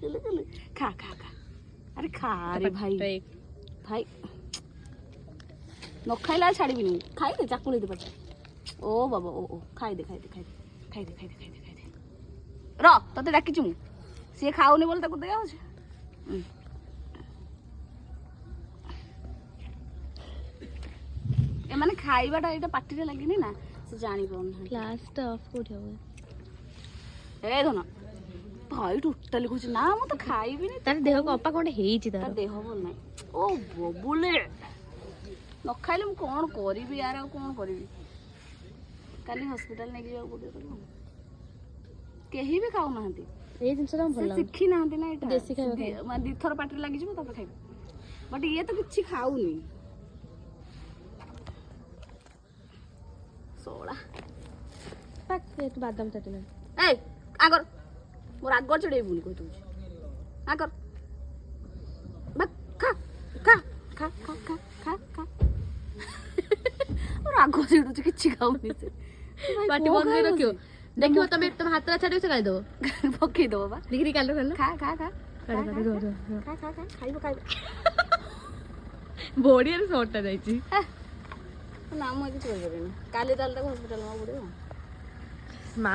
खा खा खा अरे खा रे भाई भाई न खाइला छाड़बी खाई दे चाकू दे पटे ओ बाबा ओ खाई दे खाई दे खाई दे खाई दे खाई दे खाई दे खाई दे र तते डाकिछु मु से खाउनी बोल ताको देया होछ ए माने खाइबाटा एटा पाटी रे लागिनी ना से जानी कोन क्लास टा ऑफ कोड हो ए धन भाई टोटली कुछ ना मु तो खाइबी नहीं तार देह को अपा कोन हेइची तार देह बोल नहीं ओ बबुले न खाइले मु कोन करबी यार कोन करबी काली हॉस्पिटल ने जाऊ पड़े केही भी खाऊ नाहंती ए जिंस हम भल सिखी नाहंती ना एटा देसी खाइबा माने दी थर पाटी लागी जिवो तब खाइबी बट ये तो किछि खाऊनी सोळा पाक ये तो बादाम चटनी ए आगर मोर आगर चढ़े बुन को तुझे आगर बक खा खा खा खा खा खा खा और आगर चढ़ू किछि खाऊनी से पाटी बंद कर रखियो देखियो तमे तुम हाथ रा छाडी से गाली दो पके दो बाबा डिग्री काल खा खा खा खा खा खा खा खाइबो खाइबो बॉडी रे शॉर्ट जाईची ना मु किछि करबे काली ताल तक हॉस्पिटल में पड़े मां